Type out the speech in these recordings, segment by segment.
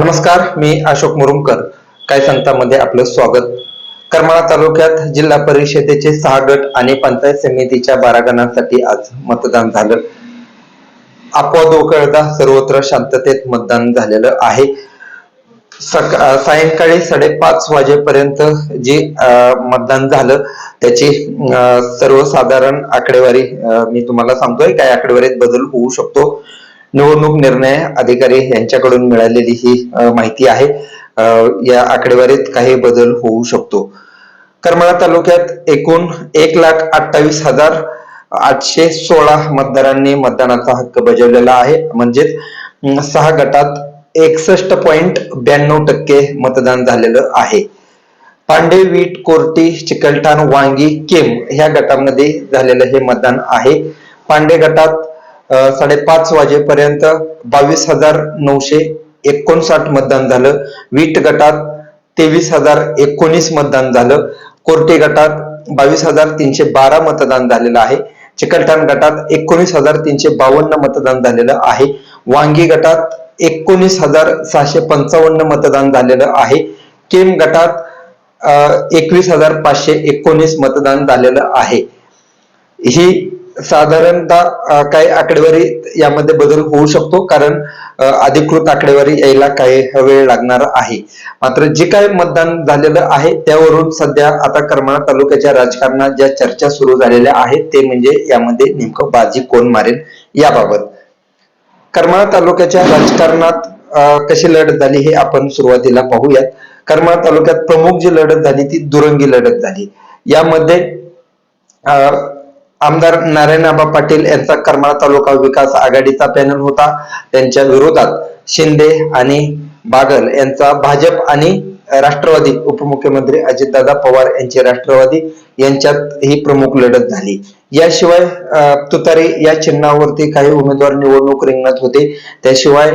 नमस्कार, मी अशोक मुरुमकर. काय सांगतामध्ये आपलं स्वागत. करमाळा तालुक्यात जिल्हा परिषदेचे 6 गट आणि पंचायत समितीच्या 12 गणांसाठी आज मतदान झालं. अपवाद वगळता सर्वत्र शांततेत मतदान झालेलं आहे. सायंकाळी 5:30 वाजेपर्यंत जे मतदान झालं त्याची सर्वसाधारण आकडेवारी मी तुम्हाला सांगतोय. काय आकडेवारीत बदल होऊ शकतो. निवडणूक निर्णय अधिकारी यांच्याकडून मिळालेली ही माहिती आहे. या आकडेवारीत काही बदल होऊ शकतो. करमाळा तालुक्यात एकूण 1,28,816 मतदारांनी मतदानाचा हक्क बजावलेला आहे. म्हणजेच 6 गटात 61.92% मतदान झालेलं आहे. पांडे, वीट, कोर्टी, चिकलठाण, वांगी, केम ह्या गटामध्ये झालेलं हे मतदान आहे. पांडे गटात 5:30 वाजेपर्यंत 22,959 मतदान झालं. वीट गटात 23,019 मतदान झालं. कोर्टे गटात 22,312 मतदान झालेलं आहे. चिकलठाण गटात 19,352 मतदान झालेलं आहे. वांगी गटात 19,655 मतदान झालेलं आहे. केम गटात 21,519 मतदान झालेलं आहे. ही साधारणतः काही आकडेवारी यामध्ये बदल होऊ शकतो, कारण अधिकृत आकडेवारी यायला काही वेळ लागणार आहे. मात्र जे काही मतदान झालेलं आहे त्यावरून सध्या आता करमाळा तालुक्याच्या राजकारणात ज्या चर्चा सुरू झालेल्या आहेत ते म्हणजे यामध्ये नेमकं बाजी कोण मारेल याबाबत. करमाळा तालुक्याच्या राजकारणात कशी लढत झाली हे आपण सुरुवातीला पाहूयात. करमाळा तालुक्यात प्रमुख जी लढत झाली ती दुरंगी लढत झाली. यामध्ये आमदार नारायणआबा पाटील यांचा करमाळा तालुका विकास आघाडीचा पॅनल होता. त्यांच्या विरोधात शिंदे आणि बागल यांचा भाजप आणि राष्ट्रवादी उपमुख्यमंत्री अजितदादा पवार यांचे राष्ट्रवादी यांच्यात ही प्रमुख लढत झाली. याशिवाय तुतारी या चिन्हावरती काही उमेदवार निवडणूक रिंगणात होते. त्याशिवाय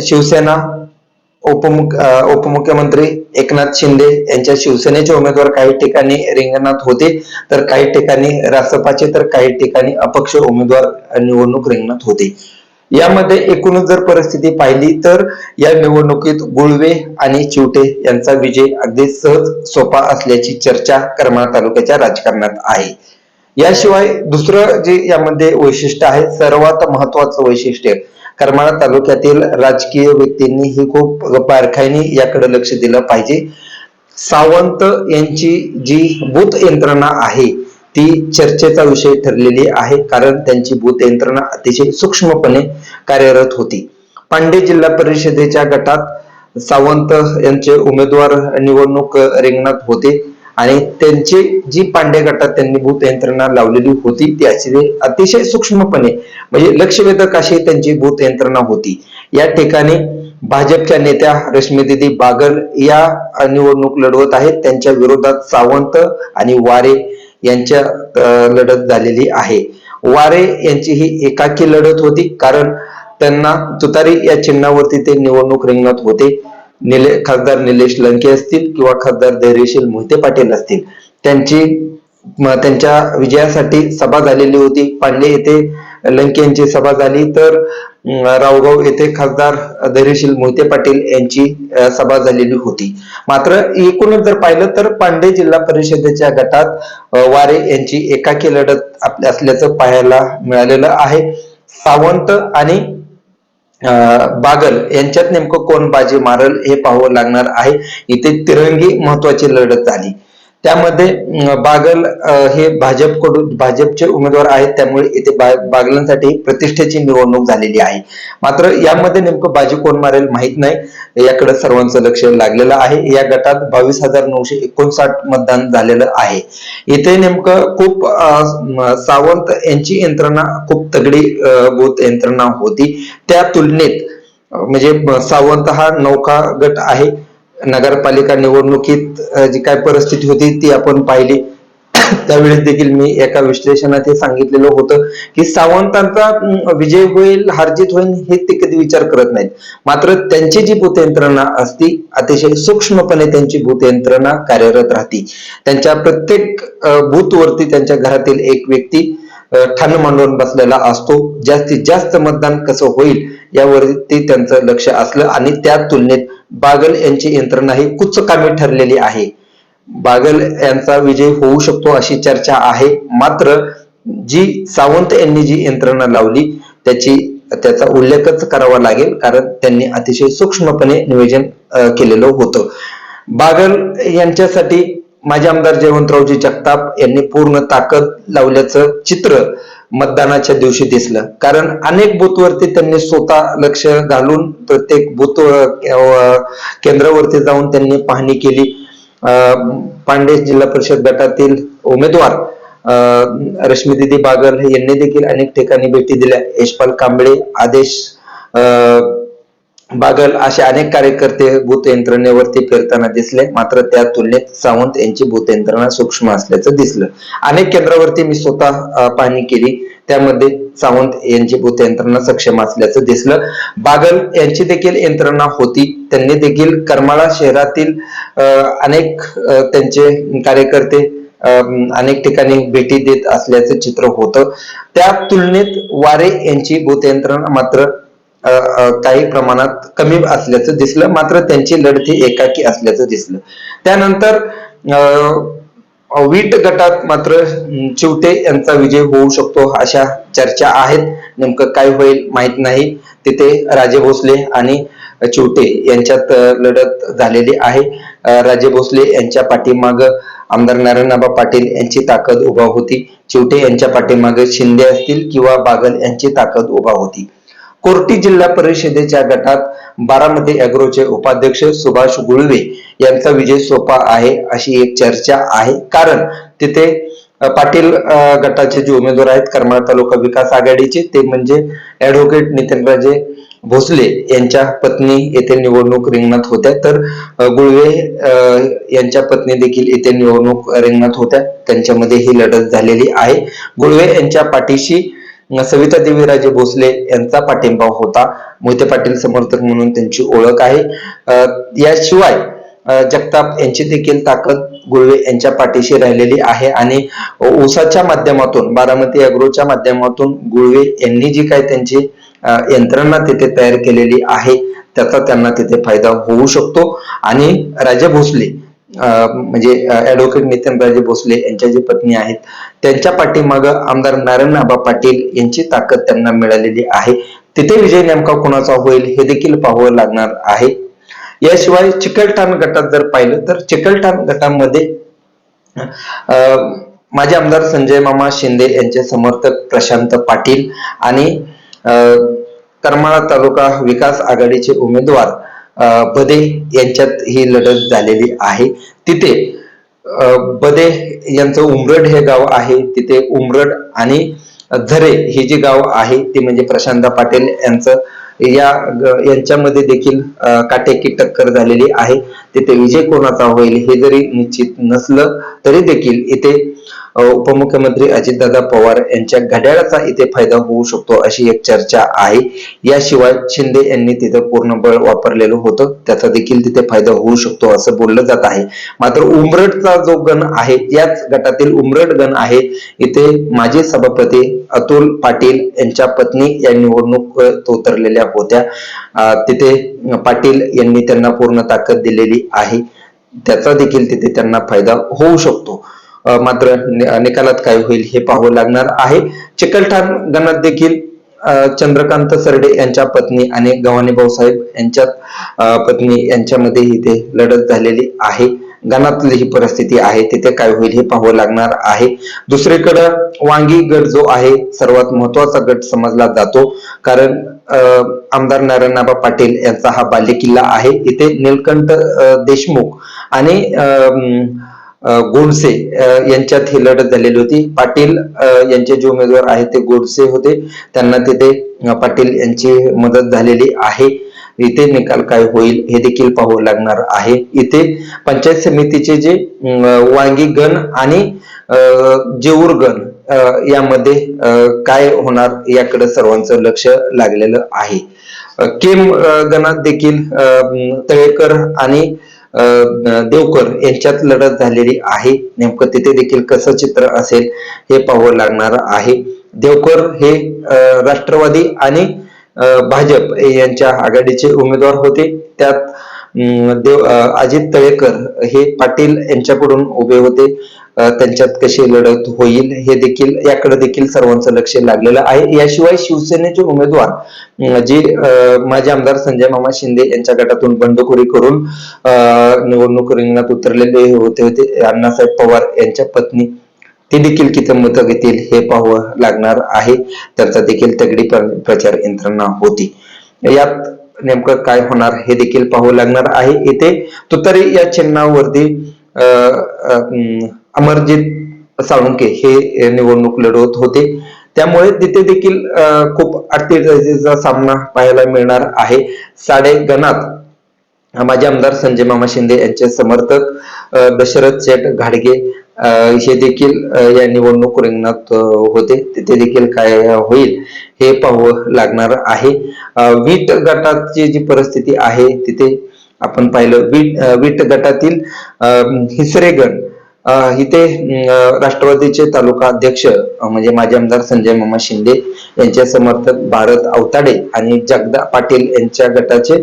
शिवसेना उपमुख्यमंत्री एकनाथ शिंदे यांच्या शिवसेनेचे उमेदवार काही ठिकाणी रिंगणात होते, तर काही ठिकाणी रासपाचे, तर काही ठिकाणी अपक्ष उमेदवार निवडणूक रिंगणात होते. यामध्ये एकूणच जर परिस्थिती पाहिली तर या निवडणुकीत गुळवे आणि चिवटे यांचा विजय अगदी सहज सोपा असल्याची चर्चा करमाळा तालुक्याच्या राजकारणात आहे. याशिवाय दुसरं जे यामध्ये वैशिष्ट्य आहे, सर्वात महत्वाचं वैशिष्ट्य, करमाळा तालुक्यातील राजकीय व्यक्तींनी ही खूप बारकाईने याकडे लक्ष दिलं पाहिजे. सावंत यांची जी बूथ यंत्रणा आहे ती चर्चेचा विषय ठरलेली आहे, कारण त्यांची बूथ यंत्रणा अतिशय सूक्ष्मपणे कार्यरत होती. पांडे जिल्हा परिषदेच्या गटात सावंत यांचे उमेदवार निवडणूक रिंगणात होते आणि त्यांची जी पांडे गटात त्यांनी बूथ यंत्रणा लावलेली होती ती अतिशय सूक्ष्मपणे म्हणजे लक्षवेधक अशी त्यांची बूथ यंत्रणा होती. या ठिकाणी भाजपच्या नेत्या रश्मीदीदी बागल या निवडणूक लढवत आहेत. त्यांच्या विरोधात सावंत आणि वारे यांच्या लढत झालेली आहे. वारे यांची ही एकाकी लढत होती, कारण त्यांना तुतारी या चिन्हावरती ते निवडणूक रिंगणात होते. खासदार निलेश लंके असतील किंवा खासदार धैर्यशील मोहिते पाटील असतील, त्यांच्या विजयासाठी सभा झालेली होती. पांडे येथे लंके यांची सभा झाली, तर रावगाव येथे खासदार धैर्यशील मोहिते पाटील यांची सभा झालेली होती. मात्र एकूणच जर पाहिलं तर पांडे जिल्हा परिषदेच्या गटात वारे यांची एकाकी लढत असल्याचं पाहायला मिळालेलं आहे. सावंत आणि बागल यांच्यात नेमकं कोण बाजी मारल हे पाहावं लागणार आहे. इथे तिरंगी महत्वाची लढत झाली. त्यामध्ये बागल हे भाजपचे उमेदवार आहेत, त्यामुळे इथे बागलांसाठी प्रतिष्ठेची निवडणूक झालेली आहे. मात्र यामध्ये नेमकं बाजी कोण मारेल माहित नाही, याकडे सर्वांचं लक्ष लागलेलं आहे. या गटात 22,959 मतदान झालेलं आहे. इथे नेमकं खूप सावंत यांची यंत्रणा खूप तगडी बूथ यंत्रणा होती. त्या तुलनेत म्हणजे सावंत हा नौका गट आहे. नगरपालिका निवडणुकीत जी काय परिस्थिती होती ती आपण पाहिली. त्यावेळेस देखील मी एका विश्लेषणात हे सांगितलेलं होतं की सावंतांचा विजय होईल, हारजीत होईल हे ते कधी विचार करत नाहीत. मात्र त्यांची जी बूथ यंत्रणा असती अतिशय सूक्ष्मपणे त्यांची बूथ यंत्रणा कार्यरत राहते. त्यांच्या प्रत्येक बूथ वरती त्यांच्या घरातील एक व्यक्ती ठाण मांडून बसलेला असतो. जास्तीत जास्त मतदान कसं होईल यावरती त्यांचं लक्ष असलं आणि त्या तुलनेत बागल यांची यंत्रणा ही कुचकामी ठरलेली आहे. बागल यांचा विजय होऊ शकतो अशी चर्चा आहे. मात्र जी सावंत यांनी जी यंत्रणा लावली त्याचा उल्लेखच करावा लागेल, कारण त्यांनी अतिशय सूक्ष्मपणे नियोजन केलेलं होतं. बागल यांच्यासाठी माजी आमदार जयवंतरावजी जगताप यांनी पूर्ण ताकद लावल्याचं चित्र मतदानाच्या दिवशी दिसलं. कारण अनेक बूथवरती त्यांनी स्वतः लक्ष घालून प्रत्येक बूथ केंद्रावरती जाऊन त्यांनी पाहणी केली. पांडे जिल्हा परिषद गटातील उमेदवार रश्मीदीदी बागल यांनी देखील अनेक ठिकाणी भेटी दिल्या. यशपाल कांबळे, आदेश बागल असे अनेक कार्यकर्ते बूथ यंत्रणेवरती फिरताना दिसले. मात्र त्या तुलनेत सावंत यांची बूथ यंत्रणा सूक्ष्म असल्याचं दिसलं. अनेक केंद्रावरती मी स्वतः पाहणी केली, त्यामध्ये सावंत यांची बूथ यंत्रणा सक्षम असल्याचं दिसलं. बागल यांची देखील यंत्रणा होती. त्यांनी देखील करमाळा शहरातील अनेक त्यांचे कार्यकर्ते अनेक ठिकाणी भेटी देत असल्याचं चित्र होतं. त्या तुलनेत वारे यांची बूथ यंत्रणा मात्र काही प्रमाणात कमी असल्याचं दिसलं. मात्र त्यांची लढती एकाकी असल्याचं दिसलं. त्यानंतर वीट गटात मात्र चिवटे यांचा विजय होऊ शकतो अशा चर्चा आहेत. नेमकं काय होईल माहित नाही. तिथे राजे भोसले आणि चिवटे यांच्यात लढत झालेली आहे. राजे भोसले यांच्या पाठीमाग आमदार नारायणआबा पाटील यांची ताकद उभा होती. चिवटे यांच्या पाठीमागे शिंदे असतील किंवा बागल यांची ताकद उभा होती. कोर्टी जिल्हा परिषदेच्या गटात बारामती अॅग्रोचे उपाध्यक्ष सुभाष गुळवे यांचा विजय सोपा आहे अशी एक चर्चा आहे. कारण तिथे पाटील गटाचे जे उमेदवार आहेत करमाळा तालुका विकास आघाडीचे, ते म्हणजे ऍडव्होकेट नितीनराजे भोसले यांच्या पत्नी येथे निवडणूक रिंगणात होत्या. तर गुळवे यांच्या पत्नी देखील येथे निवडणूक रिंगणात होत्या. त्यांच्यामध्ये ही लढत झालेली आहे. गुळवे यांच्या पाठीशी सविता देवीराजे भोसले यांचा पाठिंबा होता. मोहिते पाटील समर्थक म्हणून त्यांची ओळख आहे. याशिवाय जगताप यांची देखील ताकद गुळवे यांच्या पाठीशी राहिलेली आहे आणि ऊसाच्या माध्यमातून, बारामती अॅग्रोच्या माध्यमातून गुळवे यांनी जी काही त्यांची यंत्रणा तिथे तयार केलेली आहे त्याचा त्यांना तिथे फायदा होऊ शकतो. आणि राजे भोसले म्हणजे ऍडव्होकेट नितीनराजे भोसले यांच्या जी पत्नी आहेत त्यांच्या पाठीमाग आमदार नारायणआबा पाटील यांची ताकद त्यांना मिळालेली आहे. तिथे विजय नेमका कोणाचा होईल हे देखील पाहावं लागणार आहे. याशिवाय चिकलठाण गटात जर पाहिलं तर चिकलठाण गटामध्ये माजी आमदार संजय मामा शिंदे यांचे समर्थक प्रशांत पाटील आणि करमाळा तालुका विकास आघाडीचे उमेदवार बदे यांच्यात ही लढत झालेली आहे. तिथे बदे यांचं उमरड हे गाव आहे. तिथे उमरड आणि झरे हे जे गाव आहे ते म्हणजे प्रशांत पाटील यांचं यांच्यामध्ये देखील काटेकी टक्कर झालेली आहे. तिथे विजय कोणाचा होईल हे जरी निश्चित नसलं तरी देखील इथे उपमुख्यमंत्री अजितदादा पवार यांच्या घड्याळाचा इथे फायदा होऊ शकतो अशी एक चर्चा आहे. याशिवाय शिंदे यांनी तिथे पूर्ण बळ वापरलेलं होतं, त्याचा देखील तिथे फायदा होऊ शकतो असं बोललं जात आहे. मात्र उमरडचा जो गण आहे, याच गटातील उमरड गण आहे, इथे माजी सभापती अतुल पाटील यांच्या पत्नी या निवडणूक उतरलेल्या होत्या. तिथे पाटील यांनी त्यांना पूर्ण ताकद दिलेली आहे, त्याचा देखील तिथे त्यांना फायदा होऊ शकतो. मात्र निकालात काय होईल हे पाहावं लागणार आहे. चिकलठाण गणात देखील चंद्रकांत सरडे यांच्या पत्नी आणि गव्हाणे भाऊसाहेब यांच्या पत्नी यांच्यामध्ये इथे लढत झालेली आहे. गणातली ही परिस्थिती आहे, तिथे काय होईल हे पाहावं लागणार आहे. दुसरीकडे वांगी गट जो आहे सर्वात महत्वाचा गट समजला जातो, कारण आमदार नारायणआबा पाटील यांचा हा बालेकिल्ला आहे. इथे नीलकंठ देशमुख आणि गोडसे यांच्यात ही लढत झालेली होती. पाटील यांचे जे उमेदवार आहेत ते गोडसे होते, त्यांना तिथे पाटील यांची मदत झालेली आहे. इथे निकाल काय होईल हे देखील पाहावं लागणार आहे. इथे पंचायत समितीचे जे वांगी गण आणि जेऊर गण यामध्ये काय होणार याकडे सर्वांचं लक्ष लागलेलं आहे. केम गणात देखील तळेकर आणि देवकर यांच्यात लढत झालेली आहे. नेमकं तिथे देखील कसं चित्र असेल हे पाहावं लागणार आहे. देवकर हे राष्ट्रवादी आणि भाजप यांच्या आघाडीचे उमेदवार होते. त्यात अजित तळेकर हे पाटील यांच्याकडून उभे होते. त्यांच्यात कशी लढत होईल हे देखील याकडे देखील सर्वांचं लक्ष लागलेलं आहे. याशिवाय शिवसेनेचे उमेदवार जे माजी आमदार संजय मामा शिंदे यांच्या गटातून बंडखोरी करून निवडणूक रिंगणात उतरलेले होते अण्णासाहेब पवार यांच्या पत्नी, ते देखील किती मतं घेतील हे पाहावं लागणार आहे. त्यांचा देखील तगडी प्रचार यंत्रणा होती. यात नेमकं काय होणार हे देखील पाहावं लागणार आहे. इथे तुतारी या चिन्हावरती अमरजित साळुंके हे निवडणूक लढवत होते. त्यामुळे तिथे देखील खूप अडचणीचा सामना पाहायला मिळणार आहे. साडेगणात माजी आमदार संजय मामा शिंदे यांचे समर्थक दशरथ शेठ घाडगे हे देखील या निवडणूक रिंगणात होते. तिथे देखील काय होईल हे पाहावं लागणार आहे. वीट गटाची जी परिस्थिती आहे तिथे आपण पाहिलं, वीट गटातील हिसरेगण इथे राष्ट्रवादीचे तालुका अध्यक्ष म्हणजे माजी आमदार संजय मामा शिंदे यांचे समर्थक भारत अवताडे आणि जगदा पाटील यांच्या गटाचे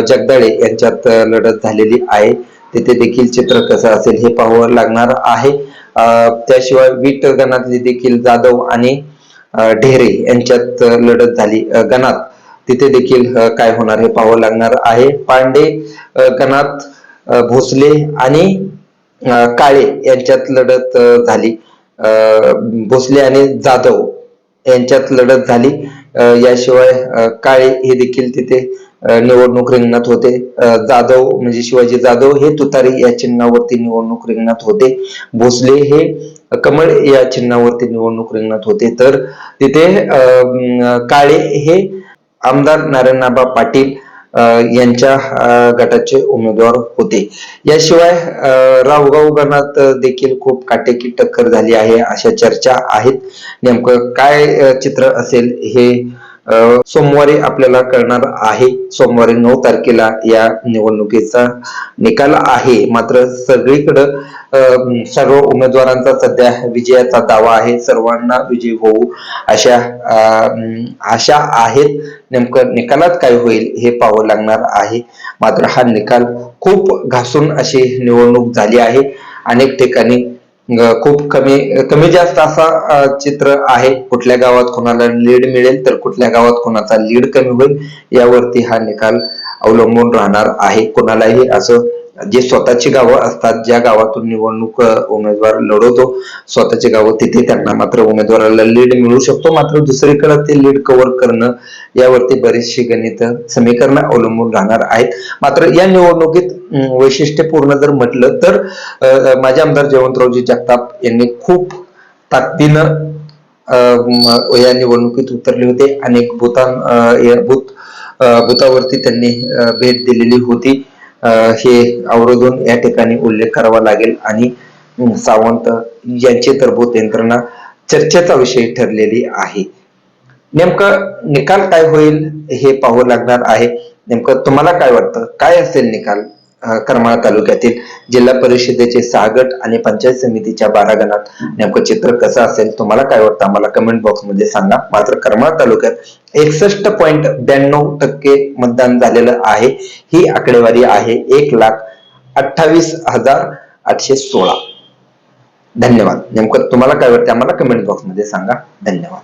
जगदाळे यांच्यात लढत झालेली आहे. तिथे देखील चित्र कसं असेल हे पाहावं लागणार आहे. त्याशिवाय वीट गणातली देखील जाधव आणि ढेरे यांच्यात लढत झाली गणात, तिथे देखील काय होणार हे पाहावं लागणार आहे. पांडे गणात भोसले आणि काळे यांच्यात लढत झाली, भोसले आणि जाधव यांच्यात लढत झाली. याशिवाय काळे हे देखील तिथे निवडणूक रिंगणात होते. जाधव म्हणजे शिवाजी जाधव हे तुतारी या चिन्हावरती निवडणूक रिंगणात होते. भोसले हे कमळ या चिन्हावरती निवडणूक रिंगणात होते. तर तिथे काळे हे आमदार नारायणआबा पाटील यांच्या गटाचे उमेदवार होते. याशिवाय रावगाव गणात देखील खूप काटेकी टक्कर झाली आहे अशा चर्चा आहेत. नेमकं काय चित्र असेल हे सोमवारी आपल्याला कळणार आहे. सोमवारी 9 तारखेला या निवडणुकीचा निकाल आहे. मात्र सगळीकडं सर्व उमेदवारांचा सध्या विजयाचा दावा आहे. सर्वांना विजय होऊ अशा आशा आहेत. नेमकं निकालात काय होईल हे पाहावं लागणार आहे. मात्र हा निकाल खूप घासून अशी निवडणूक झाली आहे. अनेक ठिकाणी खूप कमी जास्त असा चित्र आहे. कुठल्या गावात कोणाला लीड मिळेल तर कुठल्या गावात कोणाचा लीड कमी होईल यावरती हा निकाल अवलंबून राहणार आहे. कोणालाही असं जे स्वतःची गावं असतात, ज्या गावातून निवडणूक उमेदवार लढवतो स्वतःची गावं, तिथे त्यांना मात्र उमेदवाराला लीड मिळू शकतो. मात्र दुसरीकडे ते लीड कव्हर करणं यावरती बरीचशी गणित समीकरणं अवलंबून राहणार आहेत. मात्र या निवडणुकीत वैशिष्ट्यपूर्ण जर म्हटलं तर माजी आमदार जयवंतरावजी जगताप यांनी खूप ताकदीनं या निवडणुकीत उतरले होते. अनेक भूतावरती त्यांनी भेट दिलेली होती. हे अवरोधून या ठिकाणी उल्लेख करावा लागेल. आणि सावंत यांची तरबूत यंत्रणा चर्चेचा विषय ठरलेली आहे. नेमकं निकाल काय होईल हे पाहावं लागणार आहे. नेमकं तुम्हाला काय वाटतं, काय असेल निकाल करमाळा तालुक्यातील जिल्हा परिषदेचे 6 गट आणि पंचायत समितीच्या 12 गणात नेमकं चित्र कसं असेल, तुम्हाला काय वाटतं आम्हाला कमेंट बॉक्स मध्ये सांगा. मात्र करमाळा तालुक्यात 61.92% मतदान झालेलं आहे. ही आकडेवारी आहे. 1,28,816. धन्यवाद. नेमकं तुम्हाला काय वाटतं आम्हाला कमेंट बॉक्स मध्ये सांगा. धन्यवाद.